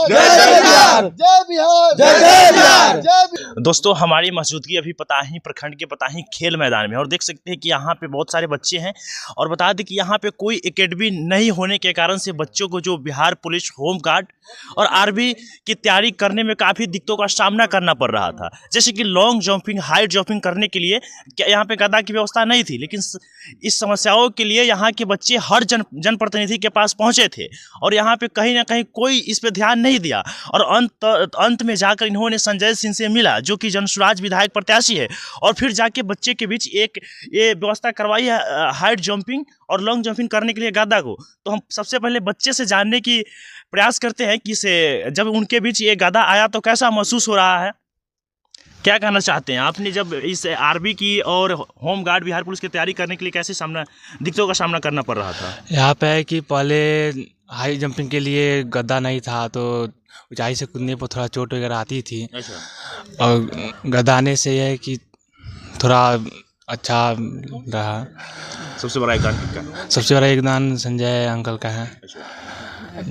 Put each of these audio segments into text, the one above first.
बिहार, जय बिहार, जय बिहार। दोस्तों, हमारी मौजूदगी अभी पताही प्रखंड के पताही खेल मैदान में, और देख सकते हैं कि यहाँ पे बहुत सारे बच्चे हैं। और बता दें कि यहाँ पे कोई एकेडमी नहीं होने के कारण से बच्चों को जो बिहार पुलिस, होम गार्ड और आर्मी की तैयारी करने में काफ़ी दिक्कतों का सामना करना पड़ रहा था। जैसे कि लॉन्ग जंपिंग, हाई जंपिंग करने के लिए यहाँ पे गदा की व्यवस्था नहीं थी, लेकिन इस समस्याओं के लिए यहाँ के बच्चे हर जनप्रतिनिधि के पास पहुँचे थे, और यहाँ पे कहीं ना कहीं कोई इस पर ध्यान नहीं दिया। और अंत में जाकर इन्होंने संजय सिंह से मिला, जो कि जनसुराज विधायक प्रत्याशी है, और फिर जाके बच्चे के बीच ये व्यवस्था करवाई है हाइट जंपिंग और लॉन्ग जंपिंग करने के लिए गदा को। तो हम सबसे पहले बच्चे से जानने की प्रयास करते हैं कि जब उनके बीच ये गदा आया तो कैसा महसूस हो रहा है, क्या कहना चाहते हैं आपने जब इस आर्मी की और होम गार्ड, बिहार पुलिस की तैयारी करने के लिए कैसे दिक्कतों का सामना करना पड़ रहा था? यहाँ पे है कि पहले हाई जंपिंग के लिए गद्दा नहीं था, तो ऊंचाई से कूदने पर थोड़ा चोट वगैरह आती थी। अच्छा। और गद्दा आने से यह है कि थोड़ा अच्छा रहा। सबसे बड़ा योगदान किसका? सबसे बड़ा योगदान संजय अंकल का है।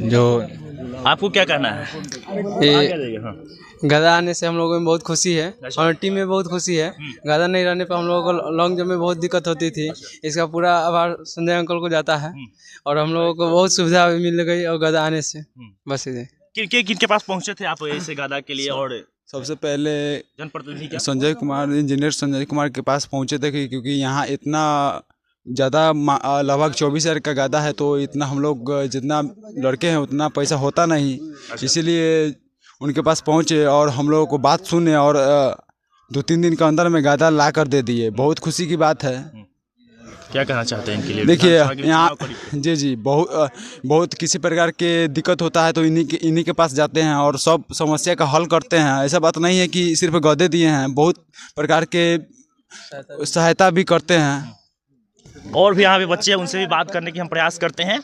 जो आपको क्या कहना है? गदा आने से हम लोगों में बहुत खुशी है और टीम में बहुत खुशी है। गदा नहीं रहने पर हम लोगों को लॉन्ग जंप में बहुत दिक्कत होती थी। इसका पूरा आभार संजय अंकल को जाता है, और हम लोगों को बहुत सुविधा भी मिल गई और गदा आने से। बस इधर किनके पास पहुंचे थे आप ऐसे गदा के लिए? और सबसे पहले जनप्रतिनिधि संजय कुमार, इंजीनियर संजय कुमार के पास पहुंचे थे, क्योंकि यहाँ इतना ज़्यादा लगभग 24,000 का गदा है, तो इतना हम लोग जितना लड़के हैं उतना पैसा होता नहीं। इसीलिए उनके पास पहुंचे और हम लोगों को बात सुने, और 2-3 दिन के अंदर में गदा ला कर दे दिए। बहुत खुशी की बात है। क्या कहना चाहते हैं इनके लिए? देखिए, यहाँ जी बहुत किसी प्रकार के दिक्कत होता है तो इन्हीं के पास जाते हैं और सब समस्या का हल करते हैं। ऐसा बात नहीं है कि सिर्फ गदे दिए हैं, बहुत प्रकार के सहायता भी करते हैं। और भी यहाँ पे बच्चे हैं, उनसे भी बात करने की हम प्रयास करते हैं।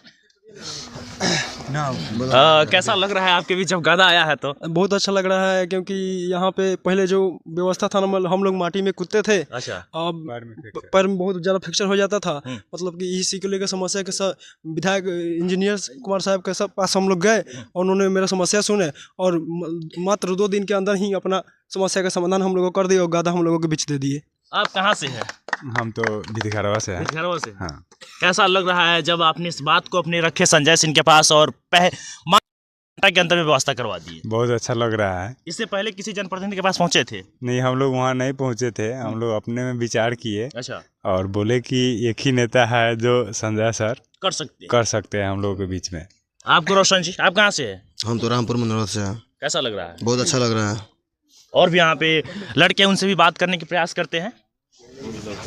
कैसा लग रहा है आपके बीच जब गदा आया है? तो बहुत अच्छा लग रहा है, क्योंकि यहाँ पे पहले जो व्यवस्था था ना, हम लोग माटी में कूदते थे। अच्छा। अब पैर में बहुत ज़्यादा फ्रैक्चर हो जाता था। मतलब कि इसी को लेकर समस्या के साथ विधायक इंजीनियर कुमार साहब के सब पास हम लोग गए, और उन्होंने मेरा समस्या सुने और मात्र 2 दिन के अंदर ही अपना समस्या का समाधान हम लोगों को कर दिया और गदा हम लोगों के बीच दे दिए। आप कहाँ से हैं? हम तो भितखरवा से हैं। भितखरवा से? हाँ। कैसा लग रहा है जब आपने इस बात को अपने रखे संजय सिंह के पास और घंटा के अंदर में व्यवस्था करवा दी? बहुत अच्छा लग रहा है। इससे पहले किसी जनप्रतिनिधि के पास पहुंचे थे? नहीं, हम लोग वहाँ नहीं पहुँचे थे। हम लोग अपने में विचार किए। अच्छा। और बोले कि एक ही नेता है जो संजय सर कर सकते हैं हम लोगों के बीच में। आपको रोशन जी, आप कहाँ से है? हम तो रामपुर मंडल से हैं। कैसा लग रहा है? बहुत अच्छा लग रहा है। और भी यहाँ पे लड़के, उनसे भी बात करने के प्रयास करते हैं।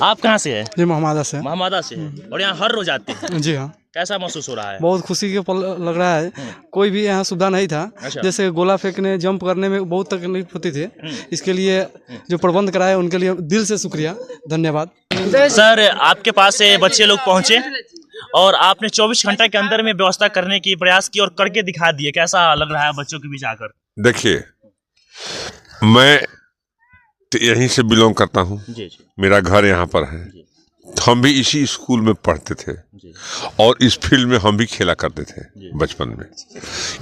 आप कहाँ से हैं? जी, मोहम्मदा से। मोहम्मदा से है। और यहाँ हर रोज आते हैं? जी हाँ। कैसा महसूस हो रहा है? बहुत खुशी के पल लग रहा है। कोई भी यहाँ सुविधा नहीं था। अच्छा। जैसे गोला फेंकने, जंप करने में बहुत तकलीफ होती थी। इसके लिए जो प्रबंध कराए उनके लिए दिल से शुक्रिया, धन्यवाद। सर, आपके पास से बच्चे लोग पहुँचे और आपने 24 घंटे के अंदर में व्यवस्था करने की प्रयास की और करके दिखा दिए। कैसा लग रहा है बच्चों के बीच आकर? देखिए, मैं यहीं से बिलोंग करता हूँ। मेरा घर यहाँ पर है। हम भी इसी स्कूल में पढ़ते थे और इस फील्ड में हम भी खेला करते थे बचपन में।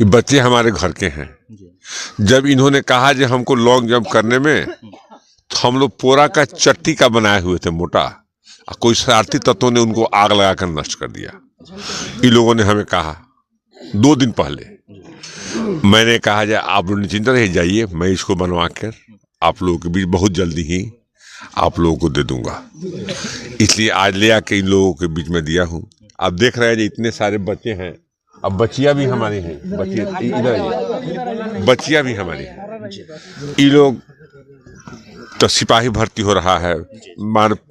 ये बच्चे हमारे घर के हैं। जब इन्होंने कहा कि हमको लॉन्ग जंप करने में, तो हम लोग पोरा का चट्टी का बनाए हुए थे मोटा, कोई शरारती तत्वों ने उनको आग लगाकर नष्ट कर दिया। इन लोगों ने हमें कहा 2 दिन पहले, मैंने कहा जाए आप लोग निश्चिंत रह जाइए, मैं इसको बनवा कर आप लोगों के बीच बहुत जल्दी ही आप लोगों को दे दूंगा। इसलिए आज ले आके इन लोगों के बीच में दिया हूँ। आप देख रहे हैं इतने सारे बच्चे हैं। अब बच्चियाँ भी हमारी हैं, बच्चियाँ भी हमारी हैं। ये लोग तो सिपाही भर्ती हो रहा है,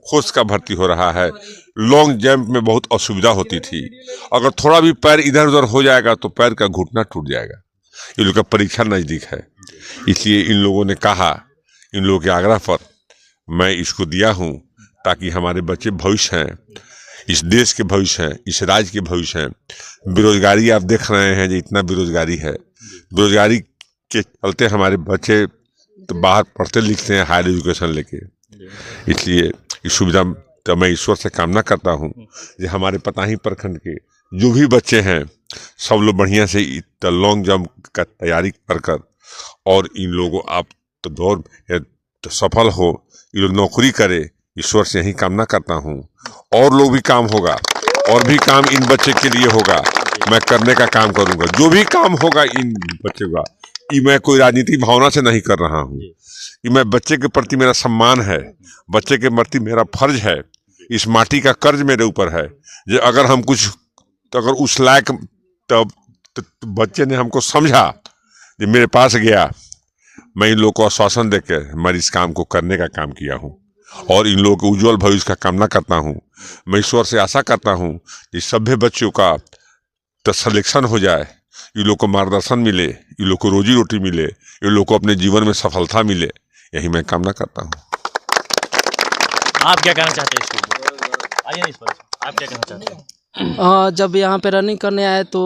फौज का भर्ती हो रहा है। लॉन्ग जंप में बहुत असुविधा होती थी। अगर थोड़ा भी पैर इधर उधर हो जाएगा तो पैर का घुटना टूट जाएगा। ये लोग का परीक्षा नज़दीक है, इसलिए इन लोगों ने कहा, इन लोगों के आग्रह पर मैं इसको दिया हूँ, ताकि हमारे बच्चे भविष्य हैं, इस देश के भविष्य हैं, इस राज्य के भविष्य हैं। बेरोजगारी आप देख रहे हैं, जो इतना बेरोजगारी है, बेरोजगारी के चलते हमारे बच्चे तो बाहर पढ़ते लिखते हैं हायर एजुकेशन लेके। इसलिए इस सुविधा तो मैं ईश्वर से कामना करता हूँ कि हमारे पताही प्रखंड के जो भी बच्चे हैं सब लोग बढ़िया से लॉन्ग जंप का तैयारी कर और इन लोगों आप तो दौड़ तो सफल हो, ये लोग नौकरी करे, ईश्वर से यही कामना करता हूँ। और लोग भी काम होगा, और भी काम इन बच्चे के लिए होगा, मैं करने का काम करूँगा। जो भी काम होगा इन बच्चे का, ये मैं कोई राजनीतिक भावना से नहीं कर रहा हूँ, ये मैं बच्चे के प्रति मेरा सम्मान है, बच्चे के प्रति मेरा फर्ज है, इस माटी का कर्ज मेरे ऊपर है। जो अगर हम कुछ तो अगर उस लायक तब बच्चे ने हमको समझा, जो मेरे पास गया, मैं इन लोगों को आश्वासन देकर मैं इस काम को करने का काम किया हूँ और इन लोगों के उज्जवल भविष्य का कामना करता हूँ। मैं ईश्वर से आशा करता हूँ कि सभ्य बच्चों का तो सिलेक्शन हो जाए, ये लोग को मार्गदर्शन मिले, ये लोग को रोजी रोटी मिले, ये लोग को अपने जीवन में सफलता मिले, यही मैं कामना करता हूँ। आप क्या कहना चाहते हैं स्कूल में? आइए ना इस पर, आप क्या कहना चाहते हैं? जब यहाँ पे रनिंग करने आए तो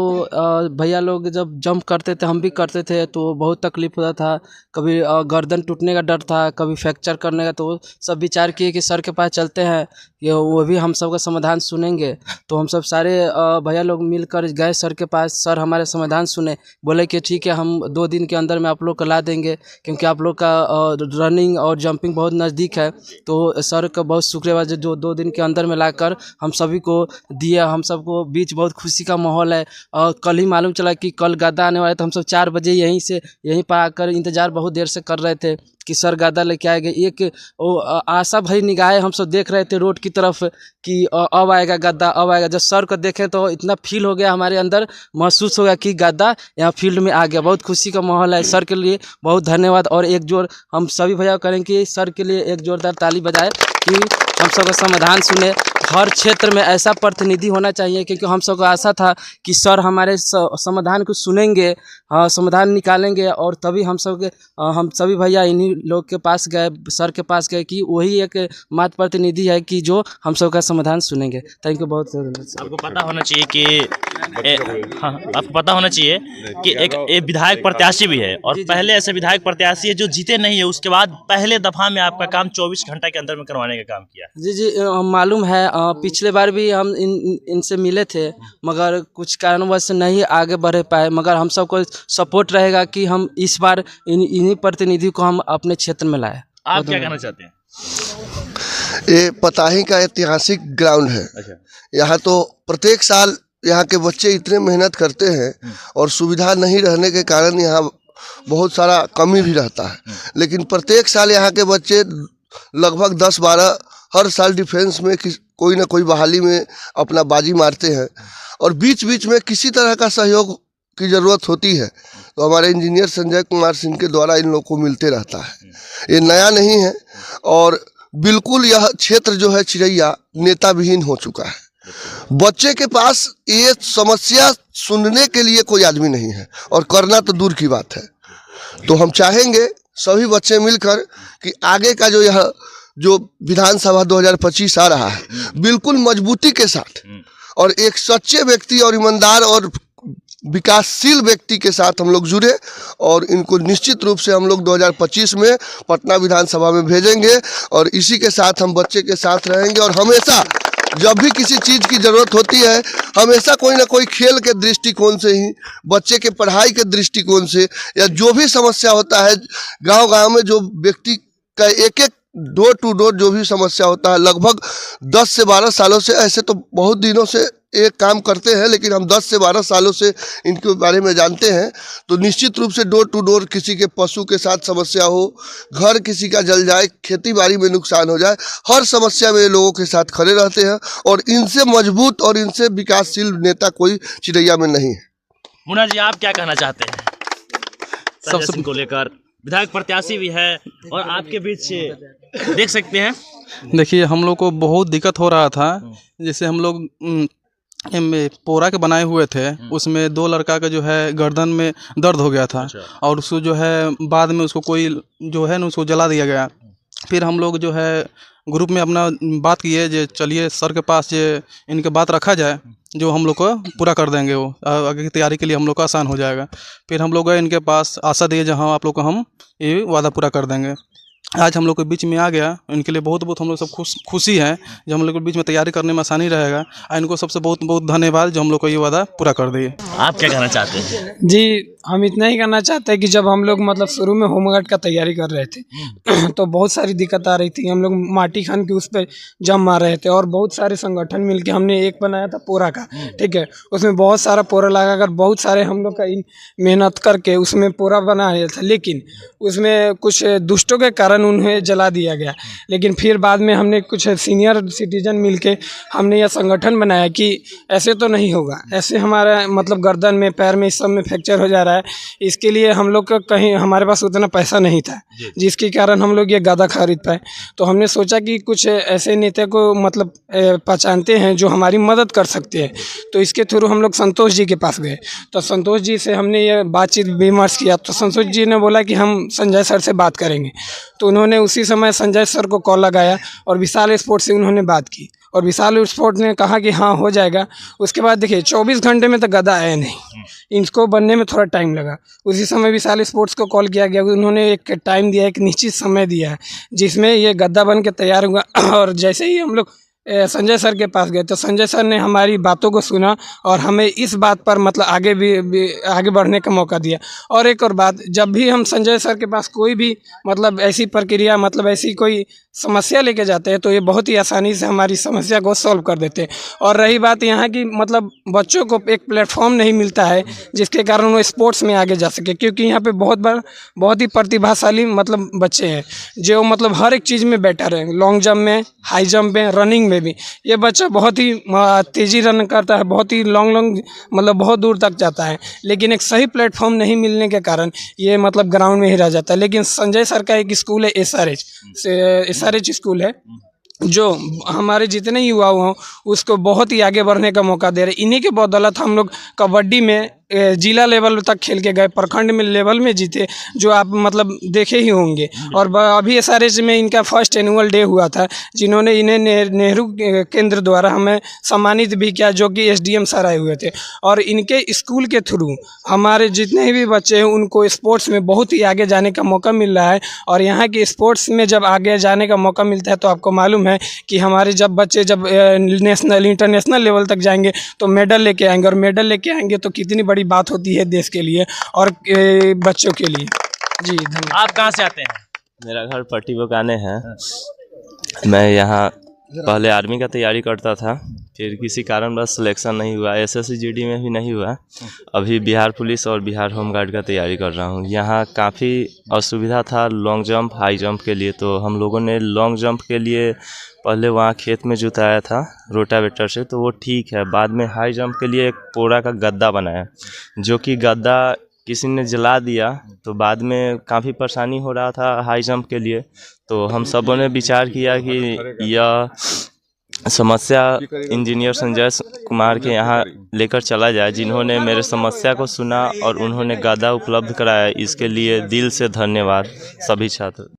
भैया लोग जब जंप करते थे, हम भी करते थे, तो बहुत तकलीफ होता था। कभी गर्दन टूटने का डर था, कभी फ्रैक्चर करने का। तो सब विचार किए कि सर के पास चलते हैं, ये वो भी हम सब का समाधान सुनेंगे। तो हम सब सारे भैया लोग मिलकर गए सर के पास। सर हमारे समाधान सुने, बोले कि ठीक है, हम 2 दिन के अंदर में आप लोग को ला देंगे, क्योंकि आप लोग का रनिंग और जंपिंग बहुत नज़दीक है। तो सर का बहुत शुक्रिया जो 2 दिन के अंदर में लाकर हम सभी को दिया। हम सबको बीच बहुत खुशी का माहौल है। और कल ही मालूम चला कि कल गदा आने वाला, तो हम सब 4 बजे यहीं पर आकर इंतज़ार बहुत देर से कर रहे थे कि सर गदा लेके आएंगे। एक आशा भरी निगाहें हम सब देख रहे थे रोड की तरफ कि अब आएगा गद्दा, अब आएगा। जब सर को देखे तो इतना फील हो गया, हमारे अंदर महसूस हो गया कि गद्दा यहाँ फील्ड में आ गया। बहुत खुशी का माहौल है। सर के लिए बहुत धन्यवाद। और एक जोर हम सभी भैया करें कि सर के लिए एक जोरदार ताली बजाए कि हम सब का समाधान सुने। हर क्षेत्र में ऐसा प्रतिनिधि होना चाहिए, क्योंकि हम सब को आशा था कि सर हमारे समाधान को सुनेंगे, समाधान निकालेंगे, और तभी हम सभी भैया इन्हीं लोग के पास गए, सर के पास गए कि वही एक मात्र प्रतिनिधि है कि जो हम सब का समाधान सुनेंगे। थैंक यू बहुत। आपको पता होना चाहिए कि आपको पता होना चाहिए कि एक विधायक प्रत्याशी भी है, और पहले ऐसे विधायक प्रत्याशी है जो जीते नहीं है, उसके बाद पहले दफा में आपका काम 24 घंटे के अंदर में करवाने का काम किया। जी मालूम है। पिछले बार भी हम इनसे मिले थे, मगर कुछ कारणवश नहीं आगे बढ़ पाए। मगर हम सबको सपोर्ट रहेगा कि हम इस बार इन्हीं प्रतिनिधि को हम अपने क्षेत्र में लाए। आप क्या कहना चाहते हैं? ये पताही का ऐतिहासिक ग्राउंड है। यहाँ तो प्रत्येक साल यहाँ के बच्चे इतने मेहनत करते हैं, और सुविधा नहीं रहने के कारण यहाँ बहुत सारा कमी भी रहता है। लेकिन प्रत्येक साल यहाँ के बच्चे लगभग 10-12 हर साल डिफेंस में कोई ना कोई बहाली में अपना बाजी मारते हैं, और बीच बीच में किसी तरह का सहयोग की ज़रूरत होती है तो हमारे इंजीनियर संजय कुमार सिंह के द्वारा इन लोगों को मिलते रहता है। ये नया नहीं है, और बिल्कुल यह क्षेत्र जो है चिरैया नेता विहीन हो चुका है। बच्चे के पास ये समस्या सुनने के लिए कोई आदमी नहीं है, और करना तो दूर की बात है। तो हम चाहेंगे सभी बच्चे मिलकर कि आगे का जो विधानसभा 2025 आ रहा है, बिल्कुल मजबूती के साथ और एक सच्चे व्यक्ति और ईमानदार और विकासशील व्यक्ति के साथ हम लोग जुड़े, और इनको निश्चित रूप से हम लोग 2025 में पटना विधानसभा में भेजेंगे, और इसी के साथ हम बच्चे के साथ रहेंगे। और हमेशा जब भी किसी चीज़ की ज़रूरत होती है, हमेशा कोई ना कोई खेल के दृष्टिकोण से ही, बच्चे के पढ़ाई के दृष्टिकोण से, या जो भी समस्या होता है गांव-गांव में, जो व्यक्ति का एक डोर टू डोर जो भी समस्या होता है, लगभग 10 से 12 सालों से, ऐसे तो बहुत दिनों से एक काम करते हैं, लेकिन हम 10 से 12 सालों से इनके बारे में जानते हैं। तो निश्चित रूप से डोर टू डोर किसी के पशु के साथ समस्या हो, घर किसी का जल जाए, खेती बाड़ी में नुकसान हो जाए, हर समस्या में ये लोगों के साथ खड़े रहते हैं, और इनसे मजबूत और इनसे विकासशील नेता कोई चिरैया में नहीं है। मुन्ना जी, आप क्या कहना चाहते हैं संजय सिंह को लेकर? विधायक प्रत्याशी भी है, और आपके बीच देख सकते हैं। देखिए, हम लोग को बहुत दिक्कत हो रहा था। जैसे हम लोग पोरा के बनाए हुए थे, उसमें 2 लड़का का जो है गर्दन में दर्द हो गया था, और उसको जो है बाद में उसको कोई जो है ना उसको जला दिया गया। फिर हम लोग जो है ग्रुप में अपना बात किए, जो चलिए सर के पास ये इनके बात रखा जाए, जो हम लोग को पूरा कर देंगे, वो आगे की तैयारी के लिए हम लोग को आसान हो जाएगा। फिर हम लोग गए इनके पास, आशा दिए जहाँ आप लोग को हम ये वादा पूरा कर देंगे। आज हम लोग के बीच में आ गया, इनके लिए बहुत बहुत हम लोग सब खुशी है जो हम लोग के बीच में तैयारी करने में आसानी रहेगा। और इनको सबसे बहुत बहुत धन्यवाद जो हम लोग को ये वादा पूरा कर दिए। आप क्या कहना चाहते हैं? जी, हम इतना ही कहना चाहते हैं कि जब हम लोग मतलब शुरू में होमगार्ड का तैयारी कर रहे थे तो बहुत सारी दिक्कत आ रही थी। हम लोग माटी खान के उस पर जम मार रहे थे और बहुत सारे संगठन मिलके हमने एक बनाया था पोरा का, ठीक है। उसमें बहुत सारा पोरा लगा कर बहुत सारे हम लोग का मेहनत करके उसमें पोरा बनाया था, लेकिन उसमें कुछ दुष्टों के कारण उन्हें जला दिया गया। लेकिन फिर बाद में हमने कुछ सीनियर सिटीजन मिलके हमने यह संगठन बनाया कि ऐसे तो नहीं होगा, ऐसे हमारा मतलब गर्दन में पैर में इस सब में फ्रैक्चर हो जा रहा है। इसके लिए हम लोग का कहीं हमारे पास उतना पैसा नहीं था जिसके कारण हम लोग ये गदा खरीद पाए। तो हमने सोचा कि कुछ ऐसे नेता को मतलब पहचानते हैं जो हमारी मदद कर सकते हैं। तो इसके थ्रू हम लोग संतोष जी के पास गए। तो संतोष जी से हमने ये बातचीत विमर्श किया। तो संतोष जी ने बोला कि हम संजय सर से बात करेंगे। तो उन्होंने उसी समय संजय सर को कॉल लगाया और विशाल स्पोर्ट्स से उन्होंने बात की और विशाल स्पोर्ट्स ने कहा कि हाँ हो जाएगा। उसके बाद देखिए 24 घंटे में तो गदा आया नहीं, इनको बनने में थोड़ा टाइम लगा। उसी समय विशाल स्पोर्ट्स को कॉल किया गया, उन्होंने एक टाइम दिया, एक निश्चित समय दिया है जिसमें ये गद्दा बन के तैयार हुआ। और जैसे ही हम लोग संजय सर के पास गए तो संजय सर ने हमारी बातों को सुना और हमें इस बात पर मतलब आगे भी आगे बढ़ने का मौका दिया। और एक और बात, जब भी हम संजय सर के पास कोई भी मतलब ऐसी प्रक्रिया मतलब ऐसी कोई समस्या लेके जाते हैं तो ये बहुत ही आसानी से हमारी समस्या को सॉल्व कर देते हैं। और रही बात यहाँ की मतलब बच्चों को एक प्लेटफॉर्म नहीं मिलता है जिसके कारण वो स्पोर्ट्स में आगे जा सके, क्योंकि यहाँ पे बहुत ही प्रतिभाशाली मतलब बच्चे हैं जो मतलब हर एक चीज़ में बेटर है। लॉन्ग जंप में, हाई जंप में, रनिंग में भी ये बच्चा बहुत ही तेज़ी रन करता है, बहुत ही लॉन्ग मतलब बहुत दूर तक जाता है। लेकिन एक सही प्लेटफॉर्म नहीं मिलने के कारण ये मतलब ग्राउंड में ही रह जाता है। लेकिन संजय सर का एक स्कूल है SRH स्कूल है जो हमारे जितने युवा हों उसको बहुत ही आगे बढ़ने का मौका दे रहे। इन्हीं के बदौलत हम लोग कबड्डी में जिला लेवल तक खेल के गए, प्रखंड में लेवल में जीते, जो आप मतलब देखे ही होंगे। और अभी SRH में इनका फर्स्ट एनुअल डे हुआ था जिन्होंने इन्हें नेहरू केंद्र द्वारा हमें सम्मानित भी किया, जो कि SDM सर आए हुए थे। और इनके स्कूल के थ्रू हमारे जितने भी बच्चे हैं उनको स्पोर्ट्स में बहुत ही आगे जाने का मौका मिल रहा है। और यहाँ के स्पोर्ट्स में जब आगे जाने का मौका मिलता है तो आपको मालूम है कि हमारे जब बच्चे जब नेशनल इंटरनेशनल लेवल तक जाएंगे तो मेडल लेके आएंगे, और मेडल लेके आएंगे तो कितनी बड़ी बात होती है देश के लिए और बच्चों के लिए। जी धन्यवाद। आप कहाँ से आते हैं? मेरा घर पट्टी बकाने है। मैं यहाँ पहले आर्मी का तैयारी करता था, फिर किसी कारणवश सिलेक्शन नहीं हुआ, SSC GD में भी नहीं हुआ। अभी बिहार पुलिस और बिहार होमगार्ड का तैयारी कर रहा हूँ। यहाँ काफ़ी असुविधा था लॉन्ग जंप, हाई जंप के लिए। तो हम लोगों ने लॉन्ग जंप के लिए पहले वहाँ खेत में जुताया था रोटावेटर से, तो वो ठीक है। बाद में हाई जंप के लिए एक पोरा का गद्दा बनाया, जो कि गद्दा किसी ने जला दिया। तो बाद में काफ़ी परेशानी हो रहा था हाई जंप के लिए। तो हम सबों ने विचार किया कि यह समस्या इंजीनियर संजय कुमार के यहाँ लेकर चला जाए, जिन्होंने मेरे समस्या को सुना और उन्होंने गद्दा उपलब्ध कराया। इसके लिए दिल से धन्यवाद सभी छात्र।